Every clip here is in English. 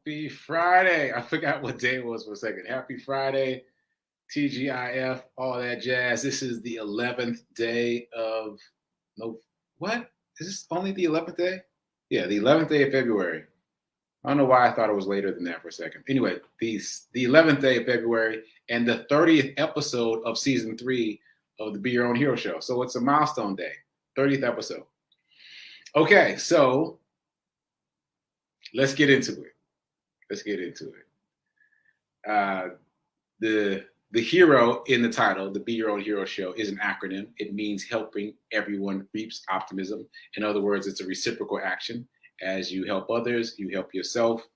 Happy Friday. I forgot what day it was for a second. Happy Friday, TGIF, all that jazz. This is the 11th day of, no, what? Is this only the 11th day? Yeah, the 11th day of February. I don't know why I thought it was later than that for a second. Anyway, the 11th day of February and the 30th episode of season 3 of the Be Your Own Hero show. So it's a milestone day, 30th episode. Okay, so let's get into it. The hero in the title, the Be Your Own Hero show, is an acronym. It means helping everyone reaps optimism. In other words, it's a reciprocal action. As you help others, you help yourself.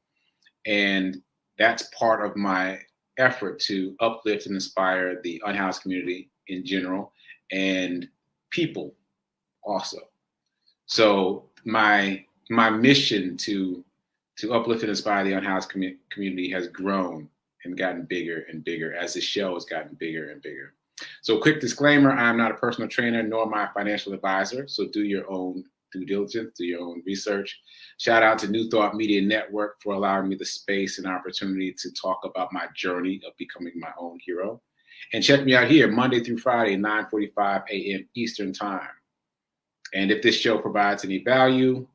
And that's part of my effort to uplift and inspire the unhoused community in general and people also. So my mission to uplift and inspire the unhoused community has grown and gotten bigger and bigger as the show has gotten bigger and bigger. So quick disclaimer, I'm not a personal trainer nor am I a financial advisor. So do your own due diligence, do your own research. Shout out to New Thought Media Network for allowing me the space and opportunity to talk about my journey of becoming my own hero. And check me out here Monday through Friday, 9:45 a.m. Eastern Time. And if this show provides any value,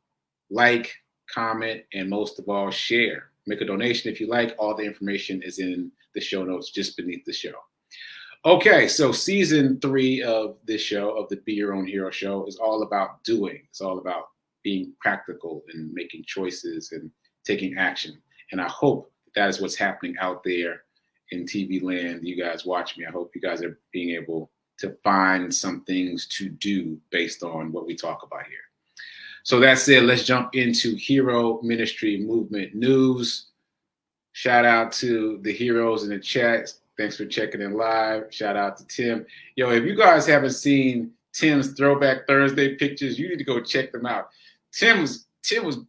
like, comment, and most of all, share. Make a donation if you like. All the information is in the show notes just beneath the show. Okay, so season 3 of this show, of the Be Your Own Hero show, is all about doing. It's all about being practical and making choices and taking action. And I hope that is what's happening out there in TV land. You guys watch me. I hope you guys are being able to find some things to do based on what we talk about here. So that said, let's jump into Hero Ministry Movement news. Shout out to the heroes in the chat. Thanks for checking in live. Shout out to Tim. Yo, if you guys haven't seen Tim's Throwback Thursday pictures, you need to go check them out. Tim was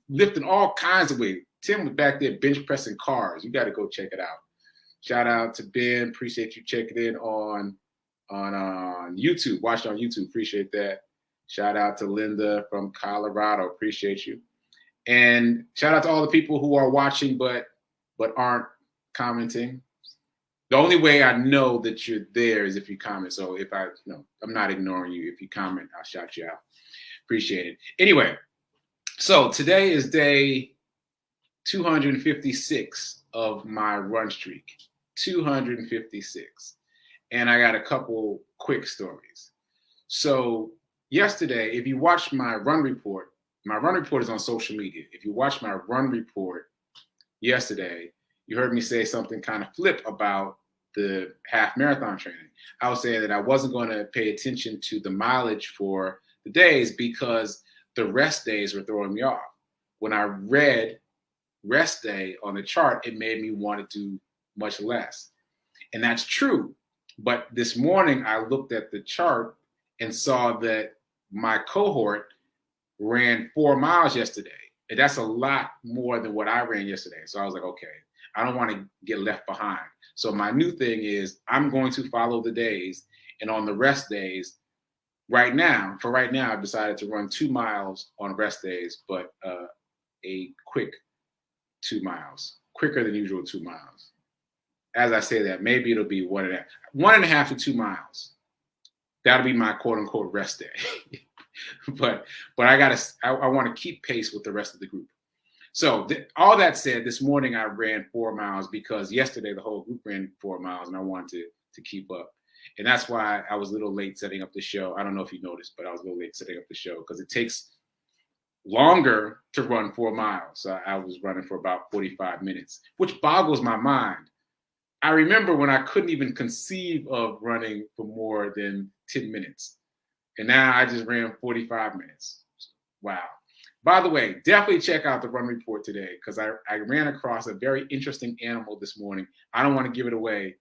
lifting all kinds of weight. Tim was back there bench pressing cars. You got to go check it out. Shout out to Ben. Appreciate you checking in on YouTube. Watch it on YouTube. Appreciate that. Shout out to Linda from Colorado. Appreciate you. And shout out to all the people who are watching but aren't commenting. The only way I know that you're there is if you comment. So if I'm not ignoring you. If you comment, I'll shout you out. Appreciate it. Anyway, so today is day 256 of my run streak. 256. And I got a couple quick stories. So yesterday, if you watch my run report is on social media. If you watch my run report yesterday, you heard me say something kind of flip about the half marathon training. I was saying that I wasn't going to pay attention to the mileage for the days because the rest days were throwing me off. When I read rest day on the chart, it made me want to do much less. And that's true. But this morning, I looked at the chart and saw that my cohort ran 4 miles yesterday. And that's a lot more than what I ran yesterday. So I was like, okay, I don't want to get left behind. So my new thing is I'm going to follow the days. And on the rest days, right now, I've decided to run 2 miles on rest days, but a quick 2 miles, quicker than usual 2 miles. As I say that, maybe it'll be 1.5 to 2 miles. That'll be my quote unquote rest day. but I want to keep pace with the rest of the group. So all that said, this morning I ran 4 miles because yesterday the whole group ran 4 miles and I wanted to keep up. And that's why I was a little late setting up the show. I don't know if you noticed, but I was a little late setting up the show because it takes longer to run 4 miles. So I was running for about 45 minutes, which boggles my mind. I remember when I couldn't even conceive of running for more than 10 minutes. And now I just ran 45 minutes. Wow. By the way, definitely check out the run report today because I ran across a very interesting animal this morning. I don't want to give it away.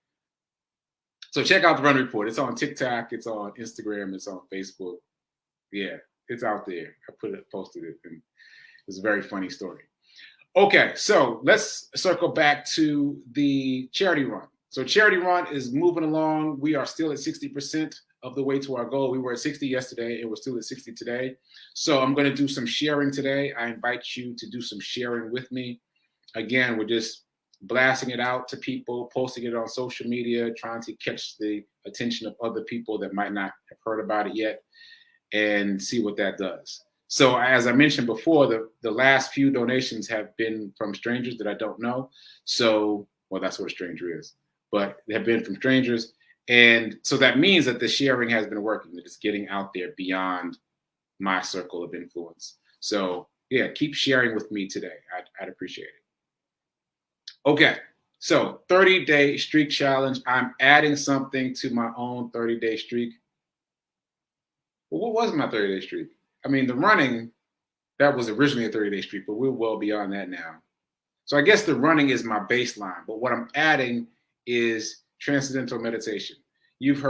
So check out the run report. It's on TikTok. It's on Instagram. It's on Facebook. Yeah, it's out there. I posted it, and it's a very funny story. Okay, so let's circle back to the charity run. So charity run is moving along. We are still at 60% of the way to our goal. We were at 60 yesterday and we're still at 60 today. So I'm going to do some sharing today. I invite you to do some sharing with me. Again, we're just blasting it out to people, posting it on social media, trying to catch the attention of other people that might not have heard about it yet, and see what that does. So as I mentioned before, the last few donations have been from strangers that I don't know. So, well, that's what a stranger is, but they have been from strangers. And so that means that the sharing has been working, that it's getting out there beyond my circle of influence. So yeah, keep sharing with me today. I'd appreciate it. Okay, so 30-day streak challenge. I'm adding something to my own 30-day streak. Well, what was my 30-day streak? I mean, the running, that was originally a 30-day streak, but we're well beyond that now. So I guess the running is my baseline, but what I'm adding is transcendental meditation. You've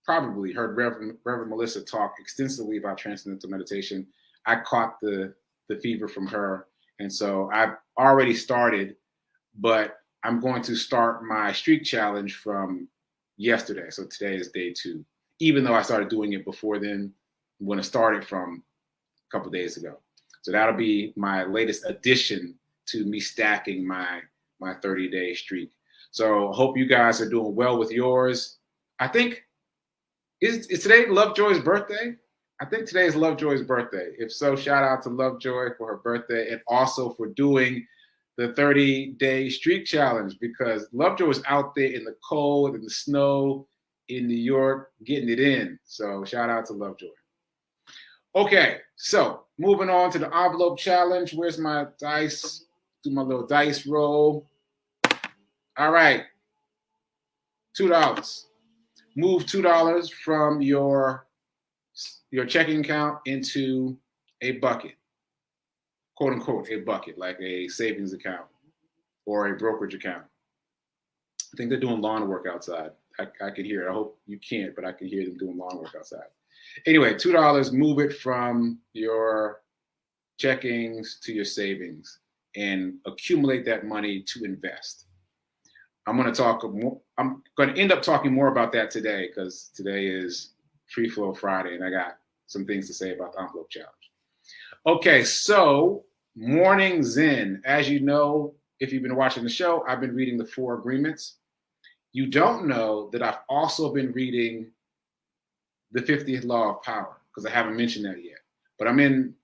probably heard Reverend Melissa talk extensively about transcendental meditation. I caught the fever from her, and so I've already started, but I'm going to start my streak challenge from yesterday. So today is day 2. Even though I started doing it before then, I'm going to start it from a couple days ago. So that'll be my latest addition to me stacking my 30-day streak. So I hope you guys are doing well with yours. I think, is today Lovejoy's birthday? I think today is Lovejoy's birthday. If so, shout out to Lovejoy for her birthday and also for doing the 30-day streak challenge, because Lovejoy was out there in the cold and the snow in New York getting it in. So shout out to Lovejoy. Okay, so moving on to the envelope challenge. Where's my dice? Do my little dice roll. All right, $2. Move $2 from your checking account into a bucket, quote unquote, a bucket, like a savings account or a brokerage account. I think they're doing lawn work outside. I can hear it. I hope you can't, but I can hear them doing lawn work outside. Anyway, $2, move it from your checkings to your savings and accumulate that money to invest. I'm going to end up talking more about that today, because today is Free Flow Friday and I got some things to say about the envelope challenge. Okay, so morning Zen. As you know, if you've been watching the show, I've been reading the 4 Agreements. You don't know that I've also been reading the 50th Law of Power, because I haven't mentioned that yet. But I'm in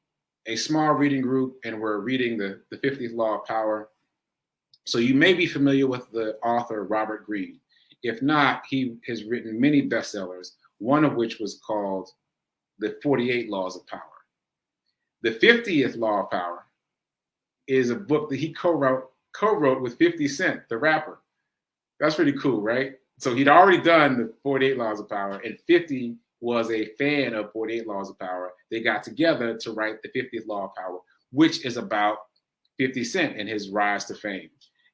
a small reading group and we're reading the 50th Law of Power. So you may be familiar with the author Robert Greene. If not, he has written many bestsellers, one of which was called The 48 Laws of Power. The 50th Law of Power is a book that he co-wrote with 50 Cent, the rapper. That's pretty cool, right? So he'd already done the 48 Laws of Power, and 50 was a fan of 48 Laws of Power. They got together to write the 50th Law of Power, which is about 50 Cent and his rise to fame.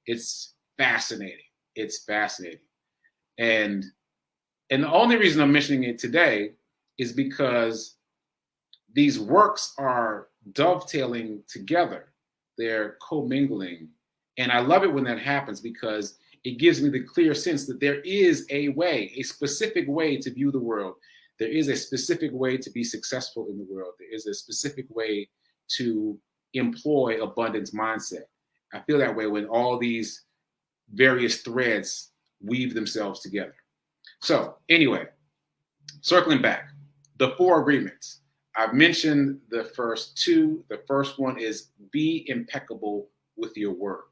It's fascinating. It's fascinating. And the only reason I'm mentioning it today is because these works are dovetailing together. They're commingling. And I love it when that happens, because it gives me the clear sense that there is a way, a specific way to view the world. There is a specific way to be successful in the world. There is a specific way to employ abundance mindset. I feel that way when all these various threads weave themselves together. So anyway, circling back, the 4 Agreements. I've mentioned the first 2. The first one is be impeccable with your word.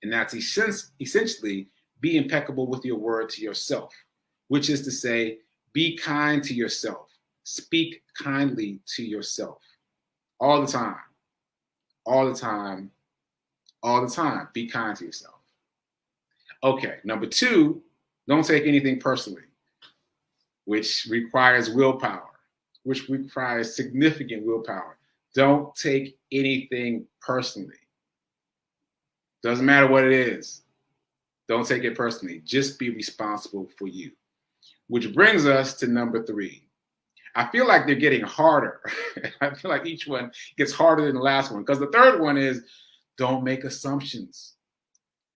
And that's essentially be impeccable with your word to yourself, which is to say, be kind to yourself. Speak kindly to yourself all the time, all the time, all the time. Be kind to yourself. Okay, number 2, don't take anything personally, which requires willpower, which requires significant willpower. Don't take anything personally. Doesn't matter what it is. Don't take it personally. Just be responsible for you. Which brings us to number 3. I feel like they're getting harder. I feel like each one gets harder than the last one, because the third one is don't make assumptions.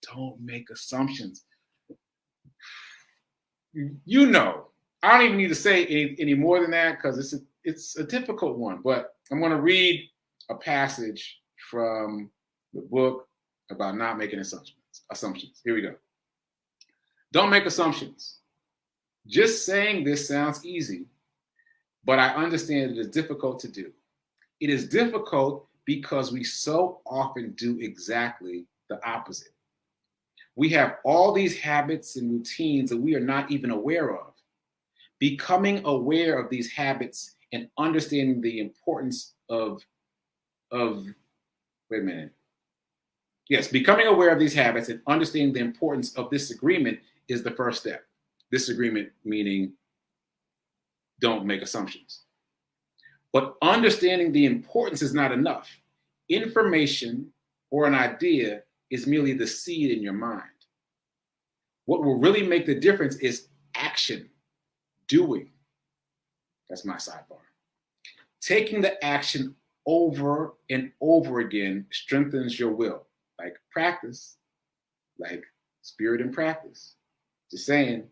Don't make assumptions. You know, I don't even need to say any more than that, because it's a difficult one. But I'm going to read a passage from the book about not making assumptions. Here we go. Don't make assumptions. Just saying this sounds easy, but I understand it is difficult to do. It is difficult because we so often do exactly the opposite. We have all these habits and routines that we are not even aware of. Becoming aware of these habits and understanding the importance becoming aware of these habits and understanding the importance of this agreement is the first step. This agreement meaning don't make assumptions. But understanding the importance is not enough. Information or an idea is merely the seed in your mind. What will really make the difference is action, doing. That's my sidebar. Taking the action over and over again strengthens your will, like practice, like spirit and practice. Just saying.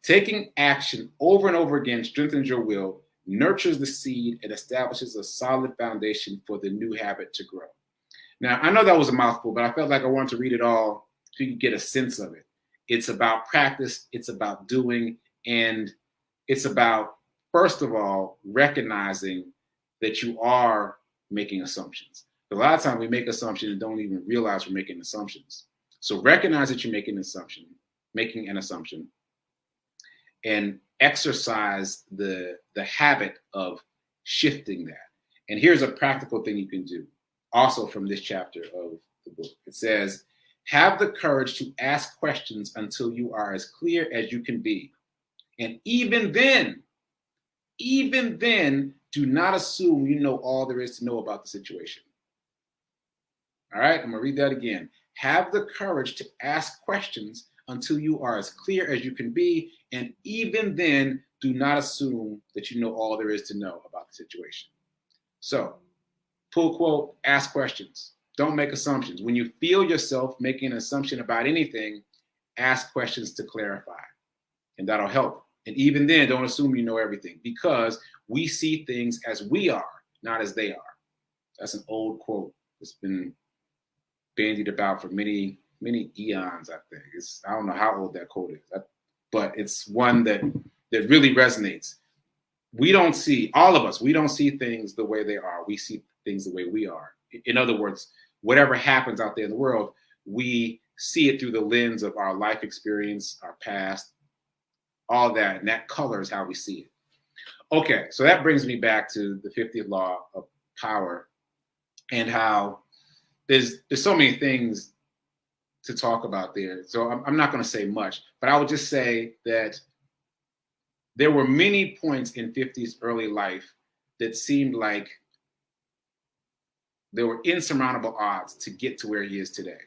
Taking action over and over again strengthens your will, nurtures the seed, and establishes a solid foundation for the new habit to grow. Now, I know that was a mouthful, but I felt like I wanted to read it all so you can get a sense of it. It's about practice, it's about doing, and it's about, first of all, recognizing that you are making assumptions. A lot of times we make assumptions and don't even realize we're making assumptions. So recognize that you're making an assumption, and exercise the habit of shifting that. And here's a practical thing you can do, also from this chapter of the book. It says, have the courage to ask questions until you are as clear as you can be. And even then, do not assume you know all there is to know about the situation. All right, I'm gonna read that again. Have the courage to ask questions until you are as clear as you can be. And even then, do not assume that you know all there is to know about the situation. So, pull quote, ask questions. Don't make assumptions. When you feel yourself making an assumption about anything, ask questions to clarify, and that'll help. And even then, don't assume you know everything, because we see things as we are, not as they are. That's an old quote that's been bandied about for many eons, I think. I don't know how old that quote is, but it's one that really resonates. We don't see things the way they are. We see things the way we are. In other words, whatever happens out there in the world, we see it through the lens of our life experience, our past, all that, and that colors how we see it. Okay, so that brings me back to the 50th law of power and how there's so many things to talk about there. So I'm not going to say much, but I would just say that there were many points in 50's early life that seemed like there were insurmountable odds to get to where he is today.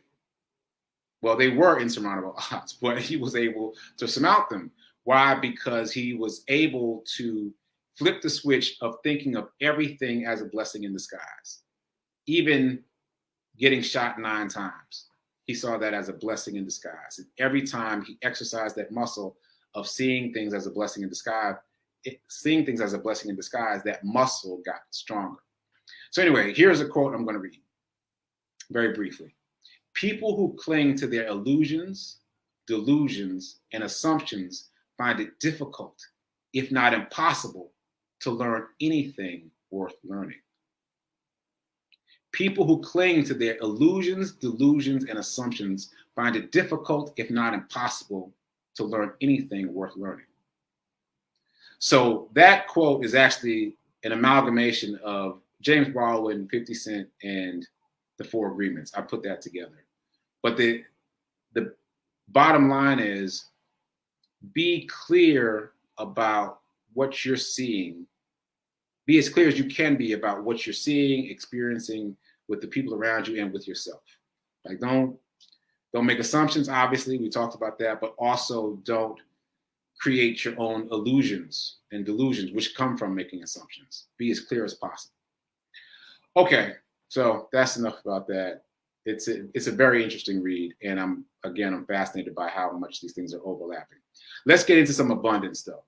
Well, they were insurmountable odds, but he was able to surmount them. Why? Because he was able to flip the switch of thinking of everything as a blessing in disguise. Even getting shot 9 times, he saw that as a blessing in disguise. And every time he exercised that muscle of seeing things as a blessing in disguise, that muscle got stronger. So anyway, here's a quote I'm going to read very briefly. People who cling to their illusions, delusions, and assumptions find it difficult, if not impossible, to learn anything worth learning. People who cling to their illusions, delusions, and assumptions find it difficult, if not impossible, to learn anything worth learning. So that quote is actually an amalgamation of James Baldwin, 50 Cent, and the 4 Agreements. I put that together. But the bottom line is, be clear about what you're seeing. Be as clear as you can be about what you're seeing, experiencing with the people around you and with yourself. Like, don't make assumptions, obviously, we talked about that, but also don't create your own illusions and delusions, which come from making assumptions. Be as clear as possible. Okay, so that's enough about that. It's a very interesting read, and I'm fascinated by how much these things are overlapping. Let's get into some abundance, though.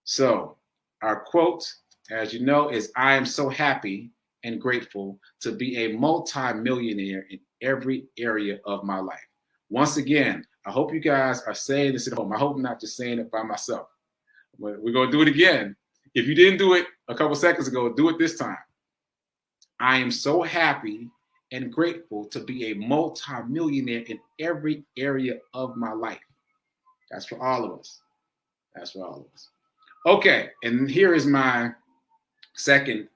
So our quote, as you know, is, I am so happy and grateful to be a multi-millionaire in every area of my life. Once again, I hope you guys are saying this at home. I hope I'm not just saying it by myself. We're going to do it again. If you didn't do it a couple seconds ago, do it this time. I am so happy and grateful to be a multi-millionaire in every area of my life. That's for all of us. That's for all of us. Okay, and here is my second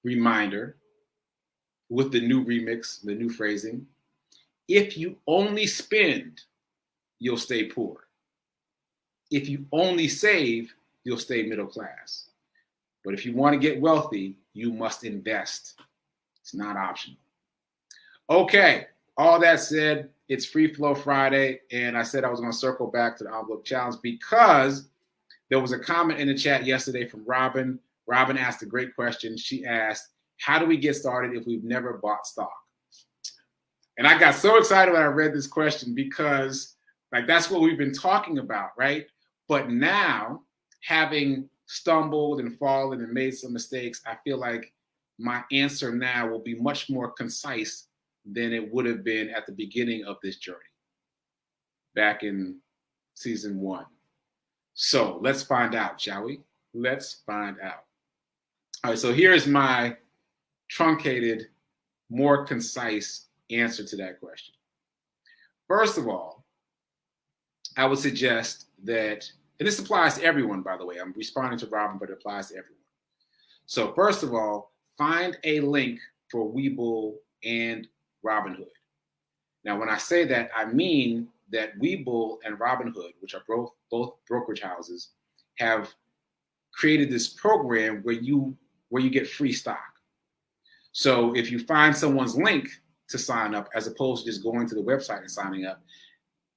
reminder with the new remix, the new phrasing. If you only spend, you'll stay poor. If you only save, you'll stay middle class. But if you want to get wealthy, you must invest. It's not optional. Okay, all that said, it's Free Flow Friday, and I said I was going to circle back to the envelope challenge because there was a comment in the chat yesterday from Robin. Robin asked a great question. She asked, how do we get started if we've never bought stock? And I got so excited when I read this question because that's what we've been talking about, right? But now, having stumbled and fallen and made some mistakes, I feel like my answer now will be much more concise than it would have been at the beginning of this journey back in season 1. So let's find out, shall we? Let's find out. All right, so here's my truncated, more concise answer to that question. First of all, I would suggest that, and this applies to everyone, by the way. I'm responding to Robin, but it applies to everyone. So first of all, find a link for Webull and Robinhood. Now, when I say that, I mean that Webull and Robinhood, which are both brokerage houses, have created this program where you get free stock. So if you find someone's link to sign up, as opposed to just going to the website and signing up,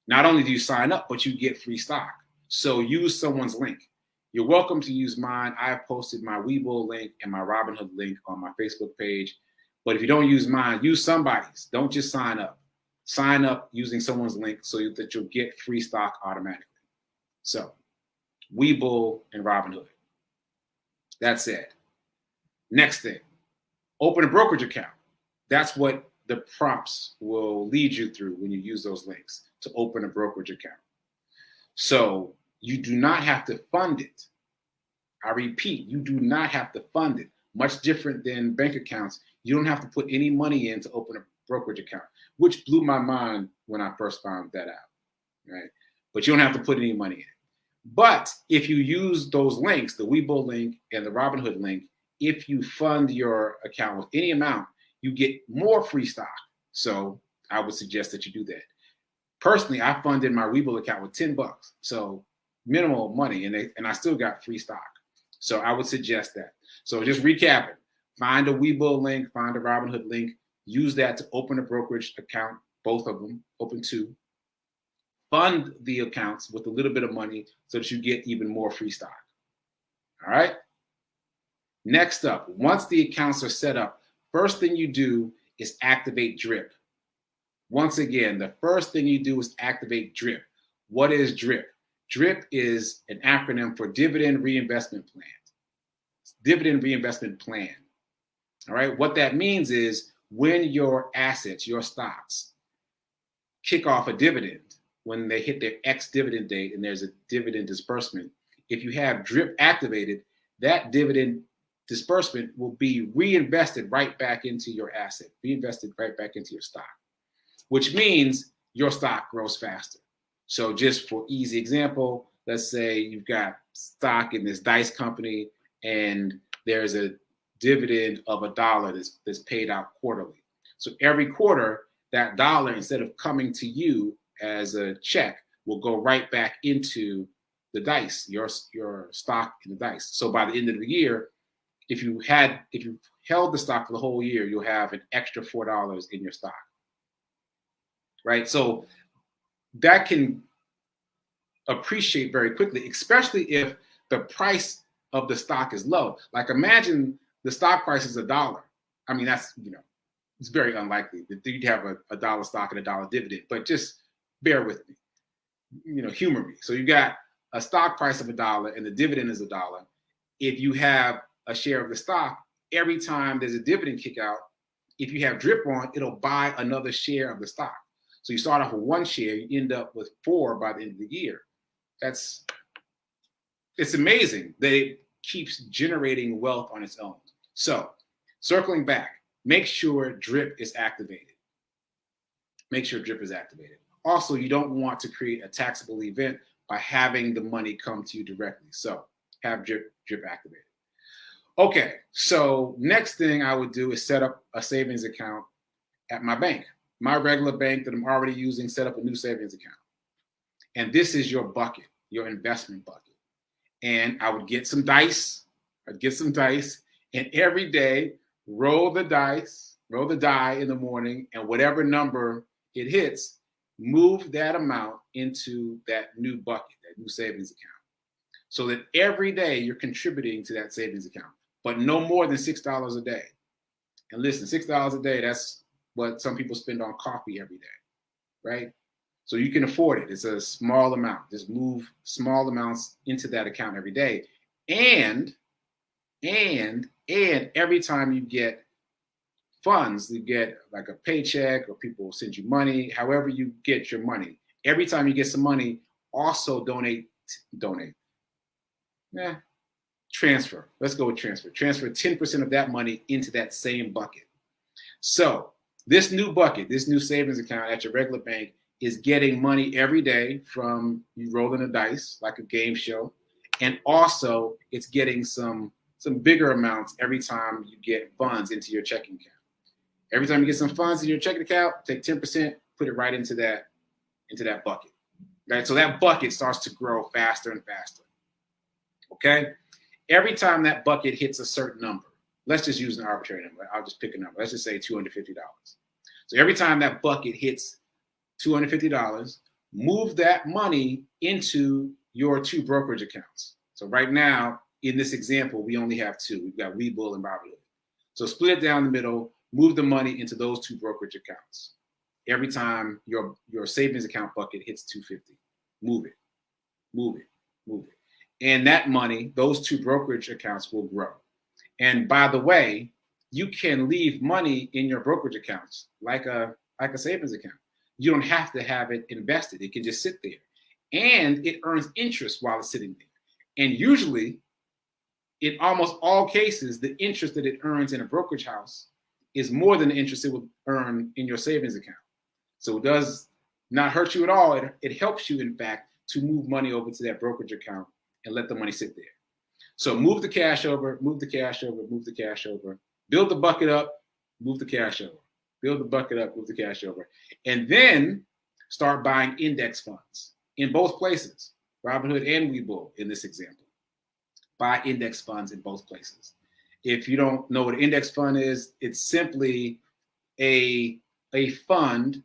not only do you sign up, but you get free stock. So use someone's link. You're welcome to use mine. I have posted my Webull link and my Robinhood link on my Facebook page. But if you don't use mine, use somebody's. Don't just sign up. Sign up using someone's link so that you'll get free stock automatically. So, Webull and Robinhood. That said, next thing, open a brokerage account. That's what the prompts will lead you through when you use those links to open a brokerage account. So you do not have to fund it. I repeat, you do not have to fund it. Much different than bank accounts. You don't have to put any money in to open a brokerage account, which blew my mind when I first found that out, right? But you don't have to put any money in. But if you use those links, the Webull link and the Robinhood link, if you fund your account with any amount, you get more free stock. So I would suggest that you do that. Personally, I funded my Webull account with $10, so minimal money, and I still got free stock. So I would suggest that. So just recapping, find a Webull link, find a Robinhood link, use that to open a brokerage account, both of them, open 2. Fund the accounts with a little bit of money so that you get even more free stock. All right? Next up, once the accounts are set up, first thing you do is activate DRIP. Once again, the first thing you do is activate DRIP. What is DRIP? DRIP is an acronym for Dividend Reinvestment Plan. Dividend Reinvestment Plan. All right, what that means is when your assets, your stocks, kick off a dividend, when they hit their ex-dividend date and there's a dividend disbursement, if you have DRIP activated, that dividend disbursement will be reinvested right back into your asset, reinvested right back into your stock, which means your stock grows faster. So just for easy example, let's say you've got stock in this dice company and there's a dividend of $1 that's paid out quarterly. So every quarter, that dollar, instead of coming to you as a check, will go right back into the dice, your stock in the dice. So by the end of the year, if you held the stock for the whole year, you'll have an extra $4 in your stock, right? So that can appreciate very quickly, especially if the price of the stock is low. Like imagine the stock price is $1. I mean, that's, it's very unlikely that you'd have a dollar stock and $1 dividend, but just bear with me, humor me. So you got a stock price of $1 and the dividend is $1. If you have a share of the stock, every time there's a dividend kick out, if you have drip on, it'll buy another share of the stock. So you start off with 1 share, you end up with 4 by the end of the year. It's amazing that it keeps generating wealth on its own. So circling back, make sure drip is activated. Make sure drip is activated. Also, you don't want to create a taxable event by having the money come to you directly. So have drip activated. Okay, so next thing I would do is set up a savings account at my bank. My regular bank that I'm already using, set up a new savings account. And this is your bucket, your investment bucket. And I would get some dice. I'd get some dice, and every day roll the die in the morning, and whatever number it hits, move that amount into that new bucket, that new savings account. So that every day you're contributing to that savings account, but no more than $6 a day. And listen, $6 a day, that's what some people spend on coffee every day, right? So you can afford it. It's a small amount. Just move small amounts into that account every day. And every time you get funds, you get like a paycheck or people will send you money, however you get your money. Every time you get some money, also transfer. Let's go with transfer. Transfer 10% of that money into that same bucket. So this new bucket, this new savings account at your regular bank is getting money every day from you rolling the dice like a game show. And also it's getting some bigger amounts every time you get funds into your checking account. Every time you get some funds in your checking account, take 10%, put it right into that bucket. Right? So that bucket starts to grow faster and faster. Okay? Every time that bucket hits a certain number, let's just use an arbitrary number. I'll just pick a number. Let's just say $250. So every time that bucket hits $250, move that money into your 2 brokerage accounts. So right now, in this example, we only have 2. We've got Webull and Baldwin. So split it down the middle, move the money into those 2 brokerage accounts. Every time your savings account bucket hits $250, move it. And that money, those 2 brokerage accounts will grow. And by the way, you can leave money in your brokerage accounts like a savings account. You don't have to have it invested. It can just sit there. And it earns interest while it's sitting there. And usually, in almost all cases, the interest that it earns in a brokerage house is more than the interest it would earn in your savings account. So it does not hurt you at all. It helps you, in fact, to move money over to that brokerage account and let the money sit there. So move the cash over, move the cash over, move the cash over. Build the bucket up, move the cash over. Build the bucket up, move the cash over. And then start buying index funds in both places, Robinhood and Webull in this example. Buy index funds in both places. If you don't know what an index fund is, it's simply a fund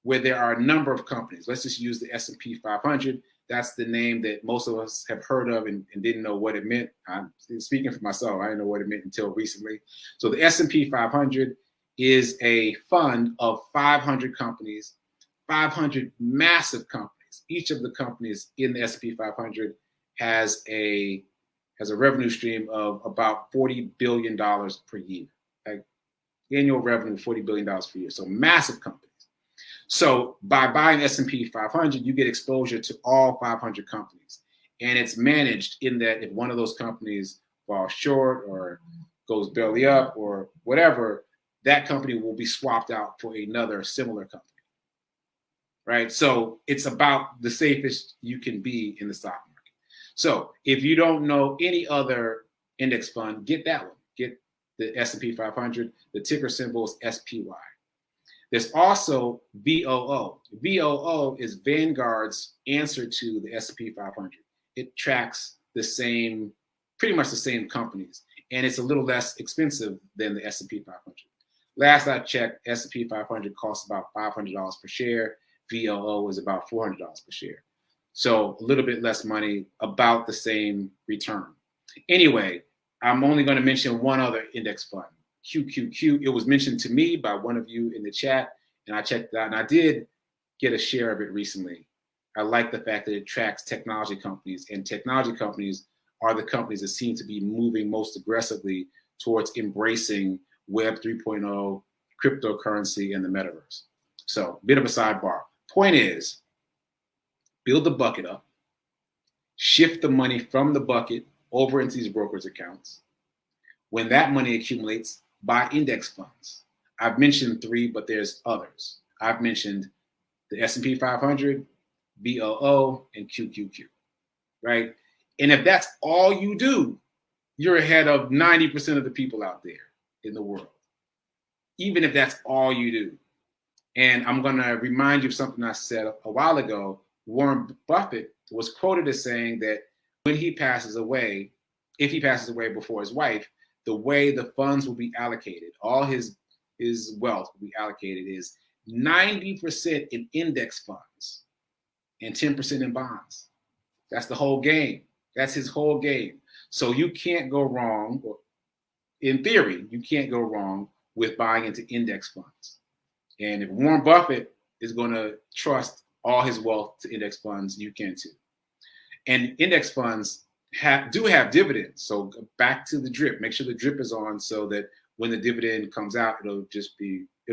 where there are a number of companies. Let's just use the S&P 500. That's the name that most of us have heard of and didn't know what it meant. I'm speaking for myself. I didn't know what it meant until recently. So the S&P 500 is a fund of 500 companies, 500 massive companies. Each of the companies in the S&P 500 has a revenue stream of about $40 billion per year. Like annual revenue, $40 billion per year. So massive companies. So by buying S&P 500, you get exposure to all 500 companies. And it's managed in that if one of those companies falls short or goes belly up or whatever, that company will be swapped out for another similar company. Right? So it's about the safest you can be in the stock market. So if you don't know any other index fund, get that one. Get the S&P 500. The ticker symbol is SPY. There's also VOO. VOO is Vanguard's answer to the S&P 500. It tracks pretty much the same companies, and it's a little less expensive than the S&P 500. Last I checked, S&P 500 costs about $500 per share. VOO is about $400 per share. So a little bit less money, about the same return. Anyway, I'm only going to mention one other index fund, QQQ. It was mentioned to me by one of you in the chat, and I checked it out, and I did get a share of it recently. I like the fact that it tracks technology companies, and technology companies are the companies that seem to be moving most aggressively towards embracing Web 3.0, cryptocurrency, and the metaverse. So, bit of a sidebar. Point is, build the bucket up, shift the money from the bucket over into these brokers' accounts. When that money accumulates, buy index funds. I've mentioned 3, but there's others. I've mentioned the S&P 500, VOO, and QQQ, right? And if that's all you do, you're ahead of 90% of the people out there in the world, even if that's all you do. And I'm going to remind you of something I said a while ago. Warren Buffett was quoted as saying that when he passes away, if he passes away before his wife, the way the funds will be allocated, all his wealth will be allocated is 90% in index funds and 10% in bonds. That's the whole game. That's his whole game. So you can't go wrong, or in theory, you can't go wrong with buying into index funds. And if Warren Buffett is going to trust all his wealth to index funds, you can too. And index funds do have dividends. So back to the drip. Make sure the drip is on so that when the dividend comes out, it'll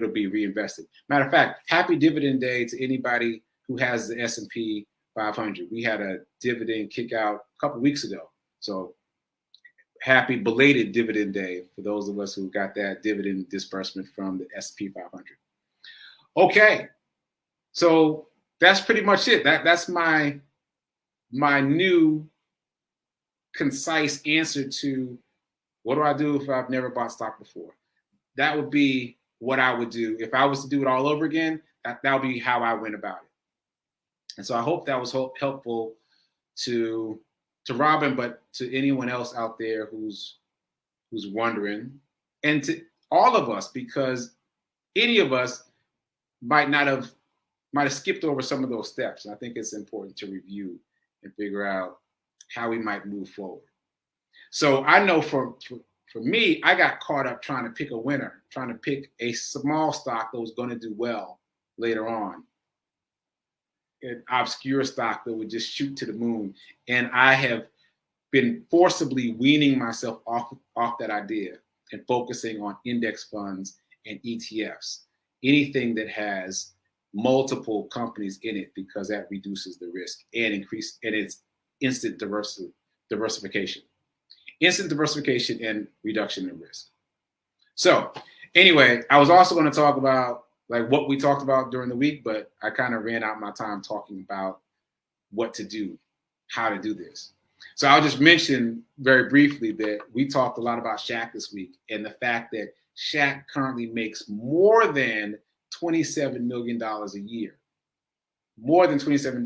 be reinvested. Matter of fact, happy dividend day to anybody who has the S&P 500. We had a dividend kick out a couple of weeks ago. So happy belated dividend day for those of us who got that dividend disbursement from the S&P 500. Okay, so that's pretty much it. That's my new concise answer to what do I do if I've never bought stock before. That would be what I would do if I was to do it all over again. That would be how I went about it. And so I hope that was helpful to Robin, but to anyone else out there who's wondering, and to all of us, because any of us might have skipped over some of those steps. And I think it's important to review and figure out how we might move forward. So I know for me, I got caught up trying to pick a winner, trying to pick a small stock that was going to do well later on, an obscure stock that would just shoot to the moon. And I have been forcibly weaning myself off that idea and focusing on index funds and ETFs, anything that has multiple companies in it, because that reduces the risk and it's instant diversification. Instant diversification and reduction in risk. So anyway, I was also going to talk about like what we talked about during the week, but I kind of ran out my time talking about what to do, how to do this. So I'll just mention very briefly that we talked a lot about Shaq this week and the fact that Shaq currently makes more than $27 million a year. More than $27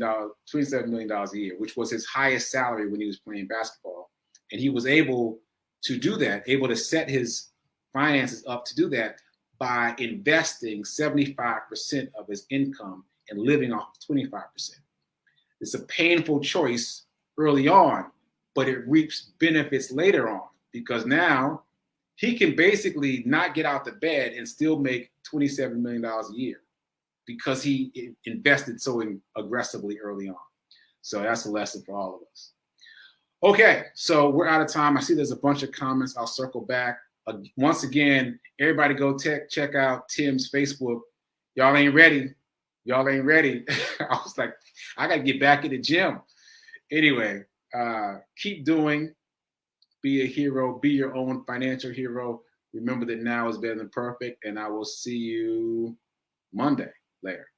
million a year, which was his highest salary when he was playing basketball. And he was able to do that, able to set his finances up to do that by investing 75% of his income and living off of 25%. It's a painful choice early on, but it reaps benefits later on, because now he can basically not get out of bed and still make $27 million a year because he invested so aggressively early on. So that's a lesson for all of us. Okay, so we're out of time. I see there's a bunch of comments. I'll circle back. Once again, everybody go check out Tim's Facebook. Y'all ain't ready. Y'all ain't ready. I was like, I got to get back in the gym. Anyway, keep doing. Be a hero. Be your own financial hero. Remember that now is better than perfect. And I will see you Monday. Later.